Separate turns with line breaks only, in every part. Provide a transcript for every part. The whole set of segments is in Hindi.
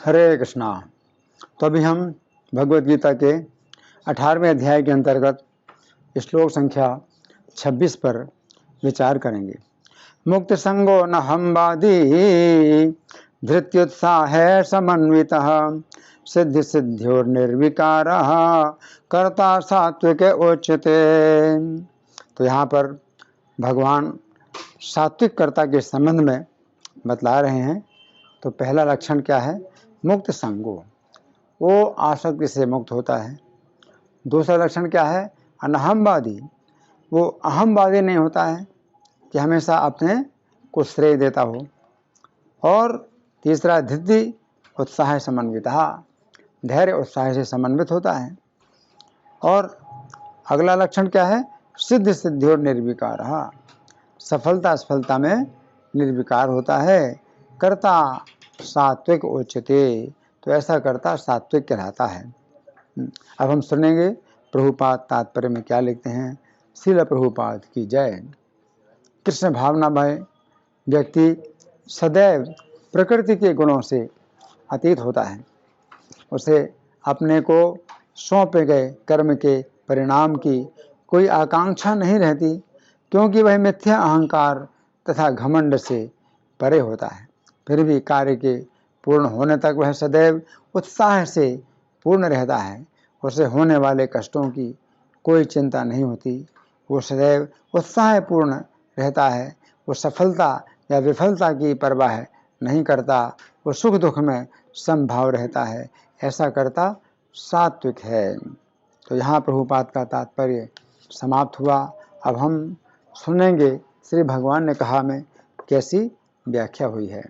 हरे कृष्णा। तो अभी हम भगवद गीता के 18वें अध्याय के अंतर्गत श्लोक संख्या 26 पर विचार करेंगे। मुक्त संगो न हमवादी धृत्युत्साह समन्वितः सिद्धि सिद्ध्योर निर्विकार कर्ता सात्विक उच्यते। तो यहाँ पर भगवान सात्विक कर्ता के संबंध में बतला रहे हैं। तो पहला लक्षण क्या है? मुक्त संगो, वो आसक्ति से मुक्त होता है। दूसरा लक्षण क्या है? अनहमवादी, वो अहमवादी नहीं होता है कि हमेशा अपने को श्रेय देता हो। और तीसरा धृति उत्साह समन्विता, धैर्य उत्साह से समन्वित होता है। और अगला लक्षण क्या है? सिद्ध सिद्धियोर निर्विकार, सफलता असफलता में निर्विकार होता है। कर्ता सात्विक उच्यते, तो ऐसा कर्ता सात्विक कहलाता है। अब हम सुनेंगे प्रभुपाद तात्पर्य में क्या लिखते हैं। श्रील प्रभुपाद की जय। कृष्ण भावनामय व्यक्ति सदैव प्रकृति के गुणों से अतीत होता है। उसे अपने को सौंपे गए कर्म के परिणाम की कोई आकांक्षा नहीं रहती, क्योंकि वह मिथ्या अहंकार तथा घमंड से परे होता है। फिर भी कार्य के पूर्ण होने तक वह सदैव उत्साह से पूर्ण रहता है। उसे होने वाले कष्टों की कोई चिंता नहीं होती। वो सदैव उत्साहपूर्ण रहता है। वो सफलता या विफलता की परवाह नहीं करता। वो सुख दुख में समभाव रहता है। ऐसा कर्ता सात्विक है। तो यहाँ प्रभुपाद का तात्पर्य समाप्त हुआ। अब हम सुनेंगे श्री भगवान ने कहा में कैसी व्याख्या हुई है।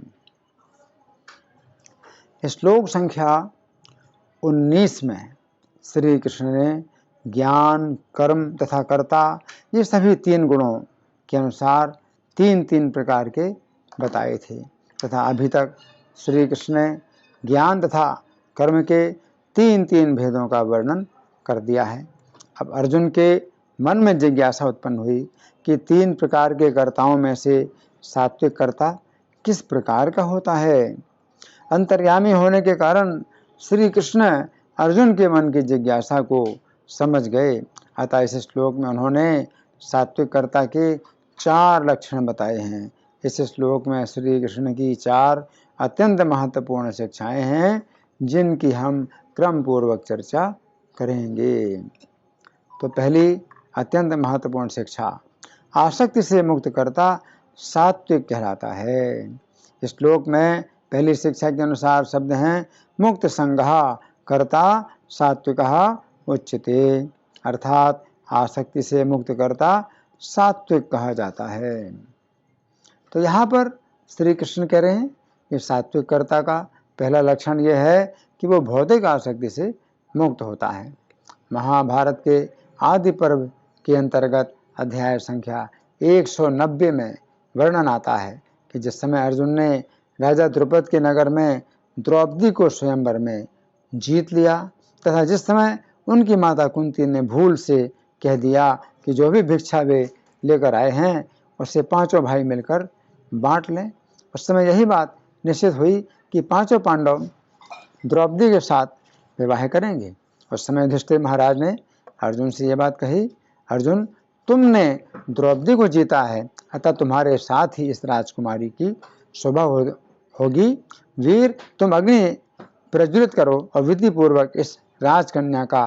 श्लोक संख्या 19 में श्री कृष्ण ने ज्ञान, कर्म तथा कर्ता, ये सभी तीन गुणों के अनुसार तीन तीन प्रकार के बताए थे। तथा अभी तक श्री कृष्ण ने ज्ञान तथा कर्म के तीन तीन भेदों का वर्णन कर दिया है। अब अर्जुन के मन में जिज्ञासा उत्पन्न हुई कि तीन प्रकार के कर्ताओं में से सात्विक कर्ता किस प्रकार का होता है। अंतर्यामी होने के कारण श्री कृष्ण अर्जुन के मन की जिज्ञासा को समझ गए। अतः इस श्लोक में उन्होंने सात्विक कर्ता के 4 लक्षण बताए हैं। इस श्लोक में श्री कृष्ण की 4 अत्यंत महत्वपूर्ण शिक्षाएं हैं, जिनकी हम क्रम पूर्वक चर्चा करेंगे। तो पहली अत्यंत महत्वपूर्ण शिक्षा, आसक्ति से मुक्त कर्ता सात्विक कहलाता है। इस श्लोक में पहली शिक्षा के अनुसार शब्द हैं मुक्त संगः कर्ता सात्विकः उच्यते, अर्थात आसक्ति से मुक्त कर्ता सात्विक कहा जाता है। तो यहाँ पर श्री कृष्ण कह रहे हैं कि सात्विक कर्ता का पहला लक्षण यह है कि वो भौतिक आसक्ति से मुक्त होता है। महाभारत के आदि पर्व के अंतर्गत अध्याय संख्या 190 में वर्णन आता है कि जिस समय अर्जुन ने राजा द्रुपद के नगर में द्रौपदी को स्वयंवर में जीत लिया, तथा जिस समय उनकी माता कुंती ने भूल से कह दिया कि जो भी भिक्षा वे लेकर आए हैं उसे पांचों भाई मिलकर बांट लें, उस समय यही बात निश्चित हुई कि पांचों पांडव द्रौपदी के साथ विवाह करेंगे। उस समय युधिष्ठिर महाराज ने अर्जुन से यह बात कही, अर्जुन तुमने द्रौपदी को जीता है, अतः तुम्हारे साथ ही इस राजकुमारी की शोभा होगी। वीर, तुम अग्नि प्रज्वलित करो और विधि पूर्वक इस राजकन्या का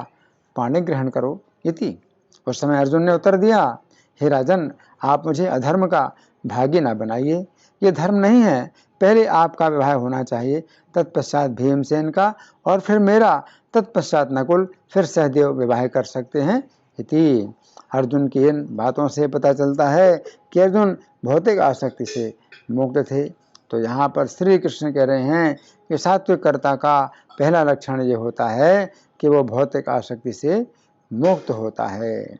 पाणी ग्रहण करो इति। उस समय अर्जुन ने उत्तर दिया, हे राजन, आप मुझे अधर्म का भागी न बनाइए। ये धर्म नहीं है। पहले आपका विवाह होना चाहिए, तत्पश्चात भीमसेन का, और फिर मेरा, तत्पश्चात नकुल, फिर सहदेव विवाह कर सकते हैं इति। अर्जुन की इन बातों से पता चलता है कि अर्जुन भौतिक आसक्ति से मुक्त थे। तो यहाँ पर श्री कृष्ण कह रहे हैं कि सात्विक कर्ता का पहला लक्षण ये होता है कि वो भौतिक आसक्ति से मुक्त होता है।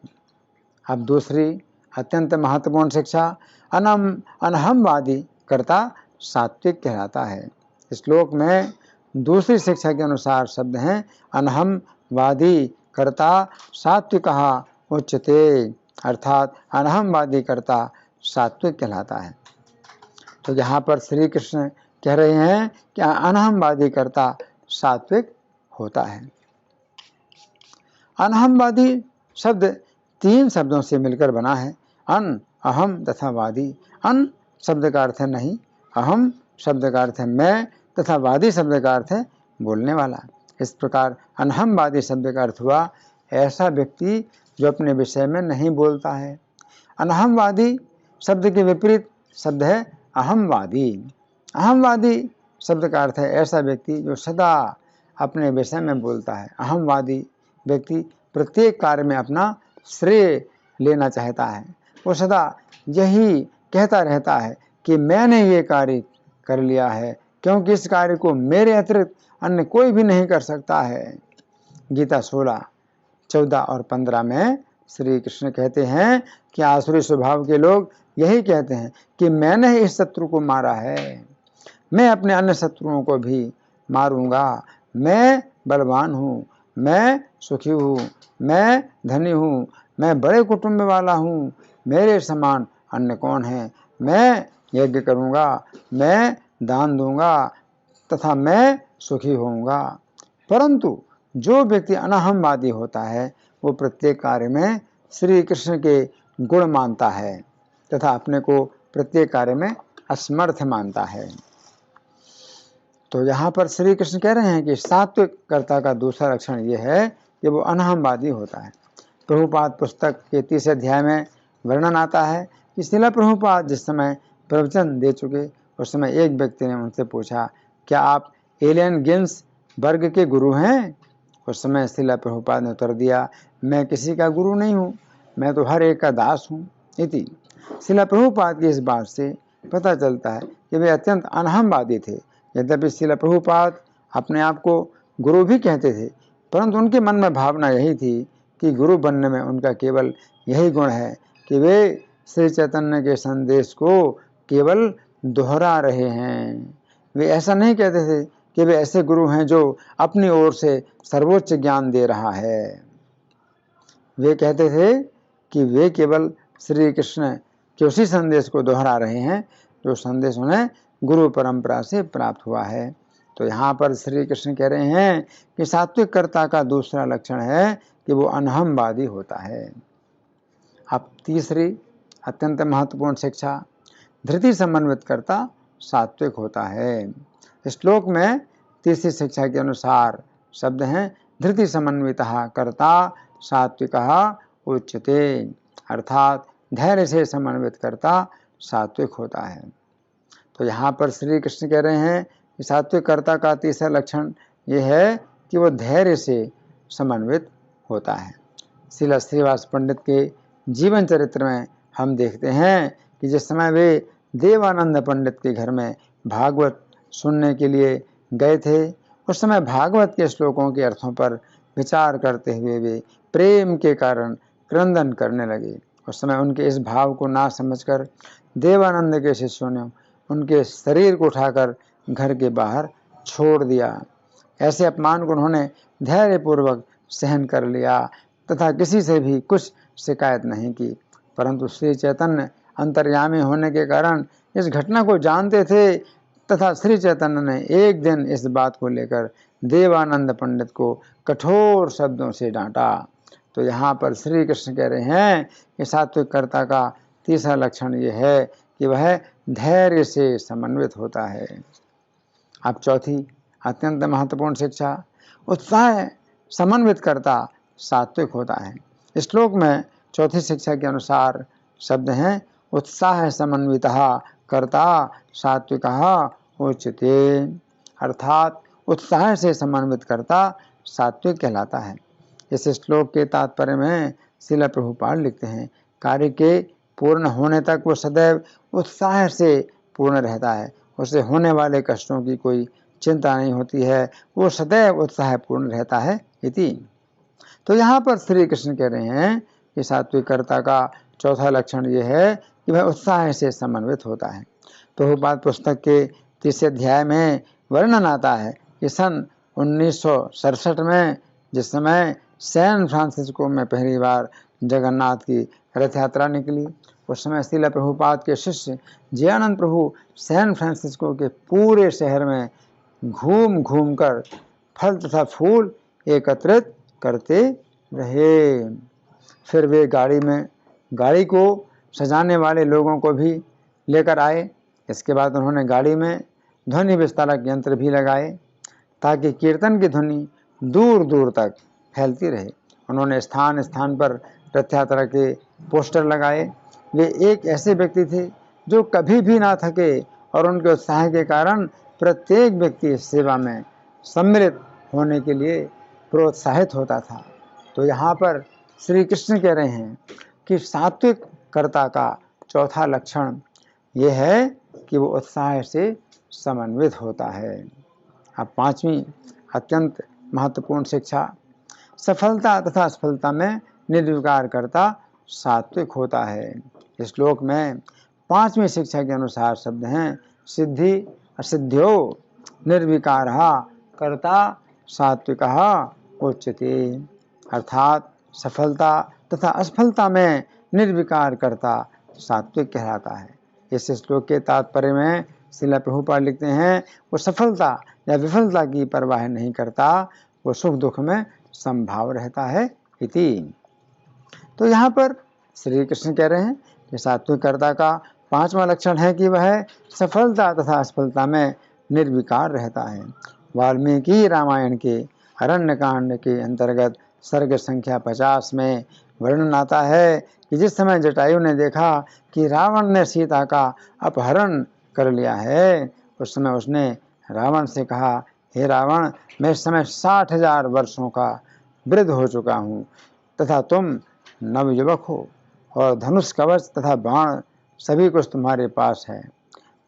अब दूसरी अत्यंत महत्वपूर्ण शिक्षा, अनहमवादी कर्ता सात्विक कहलाता है। इस श्लोक में दूसरी शिक्षा के अनुसार शब्द हैं अनहमवादी कर्ता सात्विकः उच्यते, अर्थात अनहमवादी कर्ता सात्विक कहलाता है। तो यहाँ पर श्री कृष्ण कह रहे हैं कि कि अनहमवादी कर्ता सात्विक होता है। अनहमवादी शब्द 3 शब्दों से मिलकर बना है, अन, अहम तथा वादी। अन शब्द का अर्थ है नहीं, अहम शब्द का अर्थ है मैं तथा वादी शब्द का अर्थ है बोलने वाला। इस प्रकार अनहमवादी शब्द का अर्थ हुआ ऐसा व्यक्ति जो अपने विषय में नहीं बोलता है। अनहमवादी शब्द के विपरीत शब्द है अहमवादी। अहमवादी शब्द का अर्थ है ऐसा व्यक्ति जो सदा अपने विषय में बोलता है। अहमवादी व्यक्ति प्रत्येक कार्य में अपना श्रेय लेना चाहता है। वो सदा यही कहता रहता है कि मैंने ये कार्य कर लिया है, क्योंकि इस कार्य को मेरे अतिरिक्त अन्य कोई भी नहीं कर सकता है। गीता 16:14 और 15 में श्री कृष्ण कहते हैं कि आसुरी स्वभाव के लोग यही कहते हैं कि मैंने इस शत्रु को मारा है, मैं अपने अन्य शत्रुओं को भी मारूंगा, मैं बलवान हूँ, मैं सुखी हूँ, मैं धनी हूँ, मैं बड़े कुटुंब वाला हूँ, मेरे समान अन्य कौन है, मैं यज्ञ करूँगा, मैं दान दूंगा तथा मैं सुखी होऊंगा। परंतु जो व्यक्ति अनहमवादी होता है वो प्रत्येक कार्य में श्री कृष्ण के गुण मानता है तथा अपने को प्रत्येक कार्य में असमर्थ मानता है। तो यहाँ पर श्री कृष्ण कह रहे हैं कि सात्विक कर्ता का दूसरा लक्षण ये है कि वो अनहमवादी होता है। प्रभुपाद पुस्तक के 30 अध्याय में वर्णन आता है कि श्रील प्रभुपाद जिस समय प्रवचन दे चुके उस समय एक व्यक्ति ने उनसे पूछा, क्या आप एलियन गिन्स वर्ग के गुरु हैं? उस समय श्रील प्रभुपाद ने उत्तर दिया, मैं किसी का गुरु नहीं हूँ, मैं तो हर एक का दास हूँ। इति श्रील प्रभुपाद की इस बात से पता चलता है कि वे अत्यंत अनहमवादी थे। यद्यपि श्रील प्रभुपाद अपने आप को गुरु भी कहते थे, परंतु उनके मन में भावना यही थी कि गुरु बनने में उनका केवल यही गुण है कि वे श्री चैतन्य के संदेश को केवल दोहरा रहे हैं। वे ऐसा नहीं कहते थे कि वे ऐसे गुरु हैं जो अपनी ओर से सर्वोच्च ज्ञान दे रहा है। वे कहते थे कि वे केवल श्री कृष्ण के उसी संदेश को दोहरा रहे हैं जो संदेश उन्हें गुरु परंपरा से प्राप्त हुआ है। तो यहाँ पर श्री कृष्ण कह रहे हैं कि सात्विक कर्ता का दूसरा लक्षण है कि वो अनहमवादी होता है। अब तीसरी अत्यंत महत्वपूर्ण शिक्षा, धृति समन्वित कर्ता सात्विक होता है। श्लोक में तीसरी शिक्षा के अनुसार शब्द हैं धृति समन्वितः कर्ता सात्विकः उच्यते, अर्थात धैर्य से समन्वित कर्ता सात्विक होता है। तो यहाँ पर श्री कृष्ण कह रहे हैं कि सात्विक कर्ता का तीसरा लक्षण ये है कि वो धैर्य से समन्वित होता है। श्रील श्रीवास पंडित के जीवन चरित्र में हम देखते हैं कि जिस समय वे देवानंद पंडित के घर में भागवत सुनने के लिए गए थे उस समय भागवत के श्लोकों के अर्थों पर विचार करते हुए वे प्रेम के कारण क्रंदन करने लगे। उस समय उनके इस भाव को ना समझकर देवानंद के शिष्यों ने उनके शरीर को उठाकर घर के बाहर छोड़ दिया। ऐसे अपमान को उन्होंने धैर्यपूर्वक सहन कर लिया तथा किसी से भी कुछ शिकायत नहीं की। परंतु श्री चैतन्य अंतर्यामी होने के कारण इस घटना को जानते थे तथा श्री चैतन्य ने एक दिन इस बात को लेकर देवानंद पंडित को कठोर शब्दों से डांटा। तो यहाँ पर श्री कृष्ण कह रहे हैं कि सात्विक कर्ता का तीसरा लक्षण ये है कि वह धैर्य से समन्वित होता है। अब चौथी अत्यंत महत्वपूर्ण शिक्षा, उत्साह समन्वित कर्ता सात्विक होता है। इस श्लोक में चौथी शिक्षा के अनुसार शब्द हैं उत्साह समन्वितः कर्ता सात्विकः उच्यते, अर्थात उत्साह से समन्वित कर्ता सात्विक कहलाता है। इस श्लोक के तात्पर्य में श्रील प्रभुपाद लिखते हैं, कार्य के पूर्ण होने तक वो सदैव उत्साह से पूर्ण रहता है, उसे होने वाले कष्टों की कोई चिंता नहीं होती है, वो सदैव उत्साह पूर्ण रहता है। इति तो यहाँ पर श्री कृष्ण कह रहे हैं कि सात्विक कर्ता का चौथा लक्षण ये है कि वह उत्साह से समन्वित होता है। प्रभुपाद पुस्तक के 30 अध्याय में वर्णन आता है कि सन 1967 में जिस समय सैन फ्रांसिस्को में पहली बार जगन्नाथ की रथ यात्रा निकली उस समय श्रील प्रभुपाद के शिष्य जयानंद प्रभु सैन फ्रांसिस्को के पूरे शहर में घूम घूम कर फल तथा फूल एकत्रित करते रहे। फिर वे गाड़ी को सजाने वाले लोगों को भी लेकर आए। इसके बाद उन्होंने गाड़ी में ध्वनि विस्तारक यंत्र भी लगाए ताकि कीर्तन की ध्वनि दूर दूर तक फैलती रहे। उन्होंने स्थान स्थान पर रथ यात्रा के पोस्टर लगाए। वे एक ऐसे व्यक्ति थे जो कभी भी ना थके और उनके उत्साह के कारण प्रत्येक व्यक्ति इस सेवा में सम्मिलित होने के लिए प्रोत्साहित होता था। तो यहाँ पर श्री कृष्ण कह रहे हैं कि सात्विक कर्ता का चौथा लक्षण ये है कि वो उत्साह से समन्वित होता है। अब पांचवी अत्यंत महत्वपूर्ण शिक्षा, सफलता तथा असफलता में निर्विकार कर्ता सात्विक होता है। इस श्लोक में पांचवी शिक्षा के अनुसार शब्द हैं सिद्धि असिद्ध्यो निर्विकारः कर्ता सात्विकः उच्यते, अर्थात सफलता तथा असफलता में निर्विकार कर्ता सात्विक कहलाता है। इस श्लोक के तात्पर्य में श्रील प्रभुपाद लिखते हैं वो सफलता या विफलता की परवाह नहीं करता, वो सुख दुख में संभाव रहता है इति। तो यहाँ पर श्री कृष्ण कह रहे हैं कि सात्विक कर्ता का पांचवा लक्षण है कि वह सफलता तथा असफलता में निर्विकार रहता है। वाल्मीकि रामायण के अरण्यकांड के अंतर्गत सर्ग संख्या 50 में वर्णन आता है कि जिस समय जटायु ने देखा कि रावण ने सीता का अपहरण कर लिया है, उस समय उसने रावण से कहा, हे रावण, मैं इस समय 60,000 वर्षों का वृद्ध हो चुका हूँ तथा तुम नवयुवक हो और धनुष कवच तथा बाण सभी कुछ तुम्हारे पास है,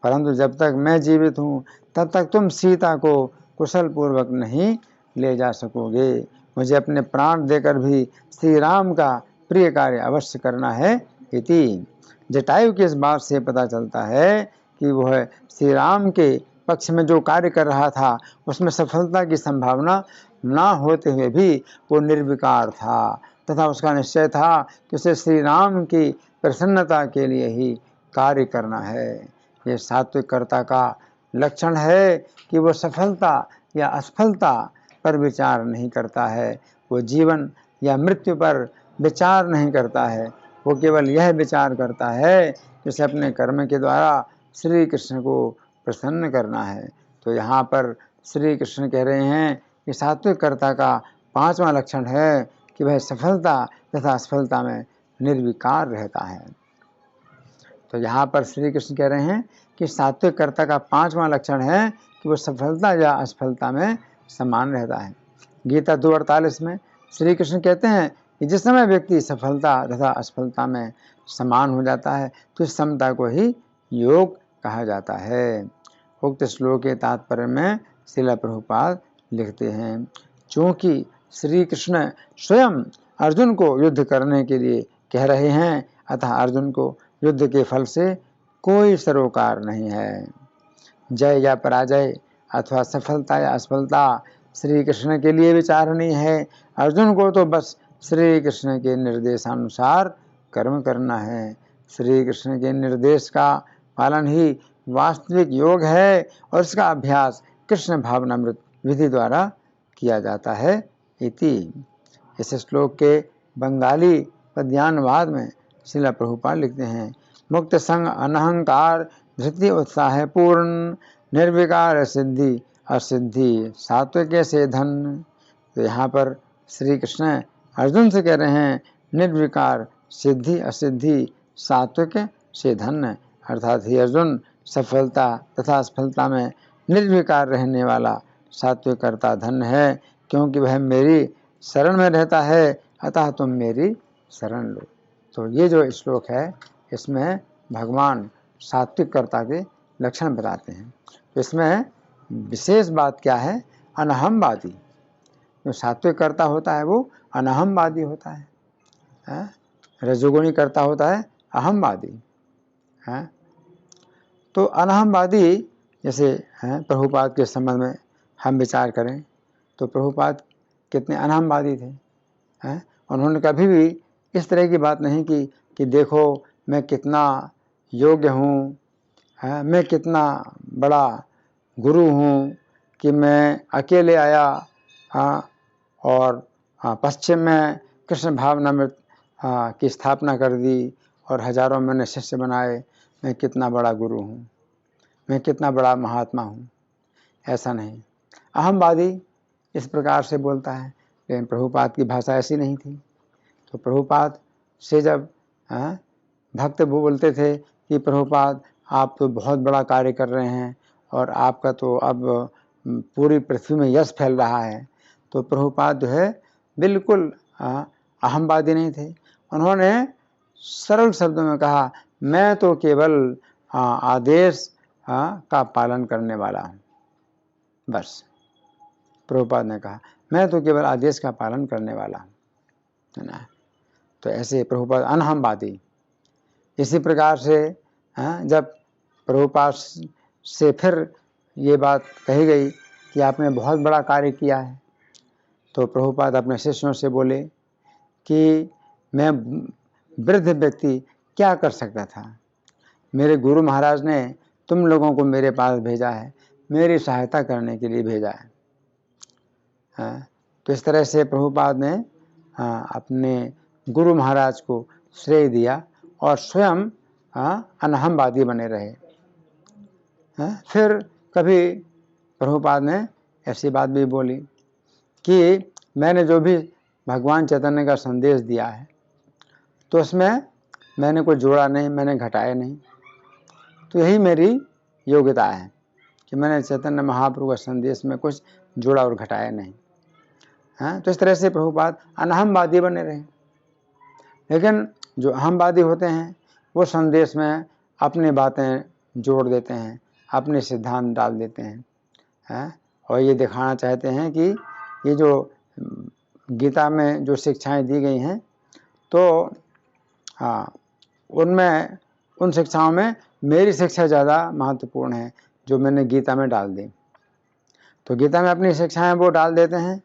परंतु जब तक मैं जीवित हूँ तब तक तुम सीता को कुशल पूर्वक नहीं ले जा सकोगे। मुझे अपने प्राण देकर भी श्री राम का प्रिय कार्य अवश्य करना है इति। जटायु की इस बात से पता चलता है कि वह श्री राम के पक्ष में जो कार्य कर रहा था उसमें सफलता की संभावना ना होते हुए भी वो निर्विकार था तथा उसका निश्चय था कि उसे श्री राम की प्रसन्नता के लिए ही कार्य करना है। ये सात्विक कर्ता का लक्षण है कि वो सफलता या असफलता पर विचार नहीं करता है, वो जीवन या मृत्यु पर विचार नहीं करता है, वो केवल यह विचार करता है कि उसे अपने कर्म के द्वारा श्री कृष्ण को प्रसन्न करना है। तो यहाँ पर श्री कृष्ण कह रहे हैं कि सात्विक कर्ता का पांचवा लक्षण है कि वह सफलता तथा असफलता में निर्विकार रहता है। तो यहाँ पर श्री कृष्ण कह रहे हैं कि सात्विक कर्ता का पांचवा लक्षण है कि वो सफलता या असफलता में समान रहता है। गीता 2:48 में श्री कृष्ण कहते हैं कि जिस समय व्यक्ति सफलता तथा असफलता में समान हो जाता है तो इस समता को ही योग कहा जाता है। उक्त श्लोक के तात्पर्य में श्रील प्रभुपाद लिखते हैं, चूँकि श्री कृष्ण स्वयं अर्जुन को युद्ध करने के लिए कह रहे हैं, अतः अर्जुन को युद्ध के फल से कोई सरोकार नहीं है। जय या पराजय अथवा सफलता या असफलता श्री कृष्ण के लिए विचारणीय है। अर्जुन को तो बस श्री कृष्ण के निर्देशानुसार कर्म करना है। श्री कृष्ण के निर्देश का पालन ही वास्तविक योग है और इसका अभ्यास कृष्ण भावनामृत विधि द्वारा किया जाता है इति। इस श्लोक के बंगाली पद्यानुवाद में श्रील प्रभुपाद लिखते हैं, मुक्त संग अनहंकार धृति उत्साह पूर्ण निर्विकार सिद्धि असिद्धि सात्विक से धन। तो यहाँ पर श्री कृष्ण अर्जुन से कह रहे हैं निर्विकार सिद्धि असिद्धि सात्विक से धन, अर्थात ही अर्जुन सफलता तथा असफलता में निर्विकार रहने वाला सात्विक कर्ता धन है, क्योंकि वह मेरी शरण में रहता है, अतः तुम मेरी शरण लो। तो ये जो श्लोक है इसमें भगवान सात्विक कर्ता के लक्षण बताते हैं। तो इसमें विशेष बात क्या है, अनहमवादी। जो सात्विक कर्ता होता है वो अनहमवादी होता है, रजोगुणी कर्ता होता है अहमवादी है। तो अनहमवादी जैसे प्रभुपाद के संबंध में हम विचार करें तो प्रभुपाद कितने अनहमवादी थे। उन्होंने कभी भी इस तरह की बात नहीं की कि देखो मैं कितना योग्य हूँ, मैं कितना बड़ा गुरु हूँ कि मैं अकेले आया और पश्चिम में कृष्ण भावनामृत की स्थापना कर दी और हजारों मैंने शिष्य बनाए, मैं कितना बड़ा गुरु हूँ, मैं कितना बड़ा महात्मा हूँ। ऐसा नहीं, अहमवादी इस प्रकार से बोलता है, लेकिन प्रभुपाद की भाषा ऐसी नहीं थी। तो प्रभुपाद से जब भक्त बोलते थे कि प्रभुपाद आप तो बहुत बड़ा कार्य कर रहे हैं और आपका तो अब पूरी पृथ्वी में यश फैल रहा है, तो प्रभुपाद जो है बिल्कुल अहमवादी नहीं थे। उन्होंने सरल शब्दों में कहा, मैं तो केवल आदेश का पालन करने वाला हूँ। बस प्रभुपाद ने कहा, मैं तो केवल आदेश का पालन करने वाला हूँ, है ना। तो ऐसे प्रभुपाद अनहमवादी। इसी प्रकार से जब प्रभुपाद से फिर ये बात कही गई कि आपने बहुत बड़ा कार्य किया है, तो प्रभुपाद अपने शिष्यों से बोले कि मैं वृद्ध व्यक्ति क्या कर सकता था, मेरे गुरु महाराज ने तुम लोगों को मेरे पास भेजा है, मेरी सहायता करने के लिए भेजा है। तो इस तरह से प्रभुपाद ने अपने गुरु महाराज को श्रेय दिया और स्वयं अनहमवादी बने रहे। फिर कभी प्रभुपाद ने ऐसी बात भी बोली कि मैंने जो भी भगवान चैतन्य का संदेश दिया है, तो उसमें मैंने कुछ जोड़ा नहीं, मैंने घटाया नहीं। तो यही मेरी योग्यता है कि मैंने चैतन्य महाप्रभु का संदेश में कुछ जोड़ा और घटाया नहीं। तो इस तरह से प्रभुपाद अनहमवादी बने रहे। लेकिन जो अहमवादी होते हैं वो संदेश में अपनी बातें जोड़ देते हैं, अपने सिद्धांत डाल देते हैं, और ये दिखाना चाहते हैं कि ये जो गीता में जो शिक्षाएं दी गई हैं, तो उनमें उन शिक्षाओं में मेरी शिक्षा ज़्यादा महत्वपूर्ण है जो मैंने गीता में डाल दी। तो गीता में अपनी शिक्षाएं वो डाल देते हैं,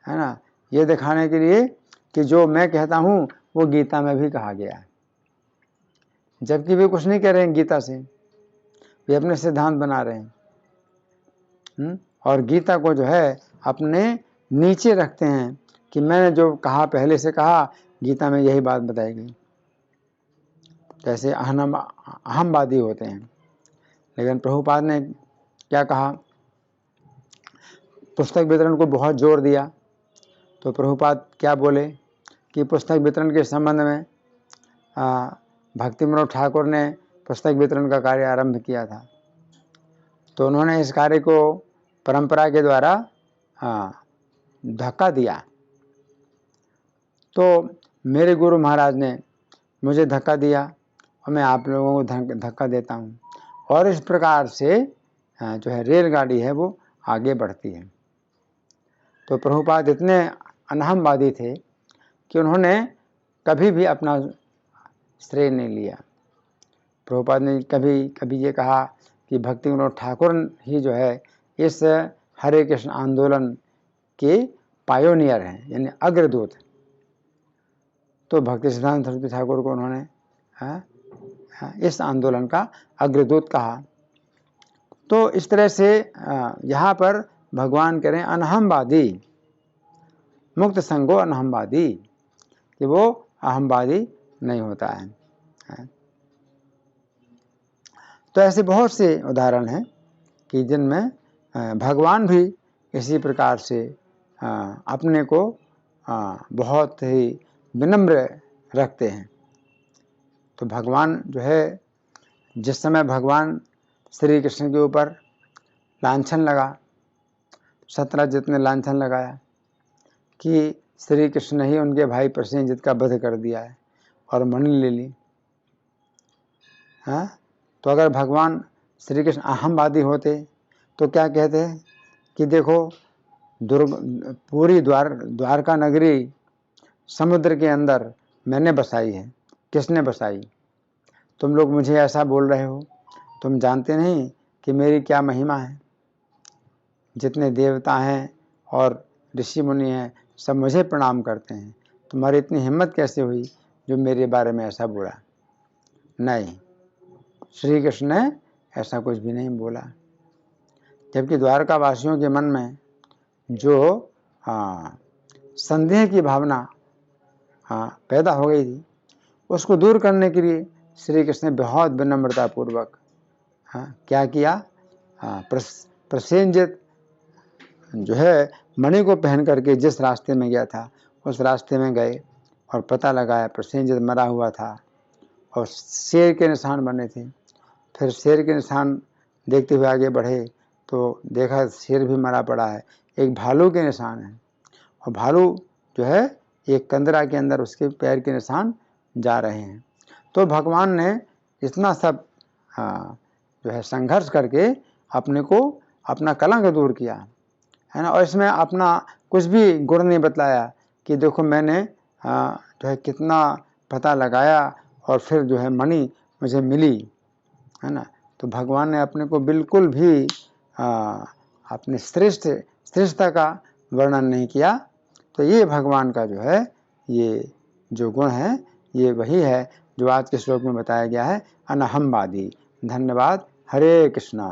है ना, ये दिखाने के लिए कि जो मैं कहता हूँ वो गीता में भी कहा गया है। जबकि वे कुछ नहीं कह रहे हैं गीता से, वे अपने सिद्धांत बना रहे हैं और गीता को जो है अपने नीचे रखते हैं कि मैंने जो कहा पहले से कहा, गीता में यही बात बताई गई। कैसे अहमवादी होते हैं। लेकिन प्रभुपाद ने क्या कहा, पुस्तक वितरण को बहुत जोर दिया। तो प्रभुपाद क्या बोले कि पुस्तक वितरण के संबंध में भक्ति मनोहर ठाकुर ने पुस्तक वितरण का कार्य आरंभ किया था, तो उन्होंने इस कार्य को परंपरा के द्वारा धक्का दिया। तो मेरे गुरु महाराज ने मुझे धक्का दिया और मैं आप लोगों को धक्का देता हूँ, और इस प्रकार से जो है रेलगाड़ी है वो आगे बढ़ती है। तो प्रभुपाद इतने अनहमवादी थे कि उन्होंने कभी भी अपना श्रेय नहीं लिया। प्रभुपाद ने कभी कभी ये कहा कि भक्ति मनोहर ठाकुर ही जो है इस हरे कृष्ण आंदोलन के पायोनियर हैं, यानी अग्रदूत। तो भक्ति सिद्धांत सरस्वती ठाकुर को उन्होंने इस आंदोलन का अग्रदूत कहा। तो इस तरह से यहाँ पर भगवान कह रहे हैं अनहमवादी, मुक्त संगो अनहमवादी, कि वो अहमवादी नहीं होता है। तो ऐसे बहुत से उदाहरण हैं कि जिनमें भगवान भी इसी प्रकार से अपने को बहुत ही विनम्र रखते हैं। तो भगवान जो है, जिस समय भगवान श्री कृष्ण के ऊपर लांछन लगा, 17 ने लांछन लगाया कि श्री कृष्ण ने ही उनके भाई प्रसेनजित का वध कर दिया है और मणि ले ली। तो अगर भगवान श्री कृष्ण अहमवादी होते तो क्या कहते हैं कि देखो पूरी द्वारका नगरी समुद्र के अंदर मैंने बसाई है। किसने बसाई? तुम लोग मुझे ऐसा बोल रहे हो, तुम जानते नहीं कि मेरी क्या महिमा है। जितने देवता हैं और ऋषि मुनि हैं सब मुझे प्रणाम करते हैं, तुम्हारी इतनी हिम्मत कैसे हुई जो मेरे बारे में ऐसा बोला? नहीं, श्री कृष्ण ने ऐसा कुछ भी नहीं बोला। जबकि द्वारका वासियों के मन में जो संदेह की भावना पैदा हो गई थी, उसको दूर करने के लिए श्री कृष्ण ने बहुत विनम्रतापूर्वक क्या किया, प्रसेनजित जो है मणि को पहन करके जिस रास्ते में गया था उस रास्ते में गए और पता लगाया प्रसेनजित मरा हुआ था और शेर के निशान बने थे। फिर शेर के निशान देखते हुए आगे बढ़े तो देखा शेर भी मरा पड़ा है, एक भालू के निशान है और भालू जो है एक कंदरा के अंदर उसके पैर के निशान जा रहे हैं। तो भगवान ने इतना सब जो है संघर्ष करके अपने को अपना कलंक दूर किया है ना, और इसमें अपना कुछ भी गुण नहीं बतलाया कि देखो मैंने जो है कितना पता लगाया और फिर जो है मणि मुझे मिली, है ना। तो भगवान ने अपने को बिल्कुल भी अपने श्रेष्ठता का वर्णन नहीं किया। तो ये भगवान का जो है ये जो गुण है ये वही है जो आज के श्लोक में बताया गया है, अनहमवादी। धन्यवाद। हरे कृष्णा।